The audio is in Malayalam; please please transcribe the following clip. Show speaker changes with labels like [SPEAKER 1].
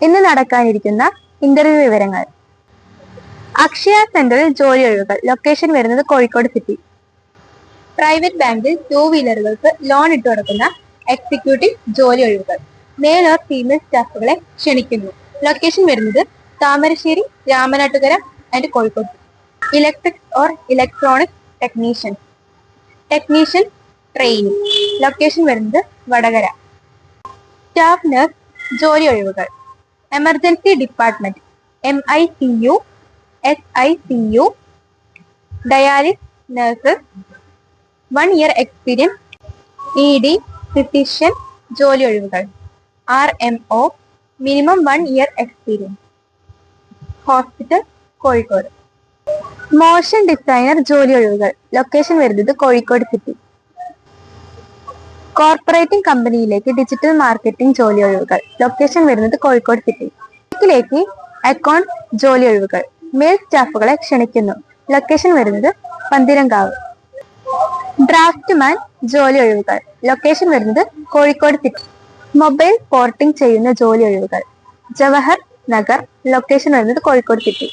[SPEAKER 1] ഇന്ന് നടക്കാനിരിക്കുന്ന ഇന്റർവ്യൂ വിവരങ്ങൾ. അക്ഷയ സെന്ററിൽ ജോലി ഒഴിവുകൾ. ലൊക്കേഷൻ വരുന്നത് കോഴിക്കോട് സിറ്റി. പ്രൈവറ്റ് ബാങ്കിൽ 2 വീലറുകൾക്ക് ലോൺ ഇട്ടു കൊടുക്കുന്ന എക്സിക്യൂട്ടീവ് ജോലി ഒഴിവുകൾ. മെയിൽ ഓർ ഫീമെയിൽ സ്റ്റാഫുകളെ ക്ഷണിക്കുന്നു. ലൊക്കേഷൻ വരുന്നത് Thamarassery, Ramanattukara and Kozhikode. Electric or electronic technician training. Location വരുന്നത് വടകര. സ്റ്റാഫ് നഴ്സ് ജോലി ഒഴിവുകൾ. Emergency department MICU, SICU, dialysis nurses, 1 year experience. ED physician ജോലി ഒഴിവുകൾ. RMO minimum 1 year experience. Hospital Kozhikode. Motion designer ജോലി ഒഴിവുകൾ. ലൊക്കേഷൻ വരുന്നത് കോഴിക്കോട് സിറ്റി. കോർപ്പറേറ്റിംഗ് കമ്പനിയിലേക്ക് ഡിജിറ്റൽ മാർക്കറ്റിംഗ് ജോലി ഒഴിവുകൾ. ലൊക്കേഷൻ വരുന്നത് കോഴിക്കോട് സിറ്റി. ബാങ്കിലേക്ക് അക്കൗണ്ട് ജോലി ഒഴിവുകൾ. മെയിൽ സ്റ്റാഫുകളെ ക്ഷണിക്കുന്നു. ലൊക്കേഷൻ വരുന്നത് പന്തിരങ്കാവ്. ഡ്രാഫ്റ്റ്മാൻ ജോലി ഒഴിവുകൾ. ലൊക്കേഷൻ വരുന്നത് കോഴിക്കോട് സിറ്റി. മൊബൈൽ പോർട്ടിംഗ് ചെയ്യുന്ന ജോലി ഒഴിവുകൾ. ജവഹർ നഗർ. ലൊക്കേഷൻ വരുന്നത് കോഴിക്കോട് സിറ്റി.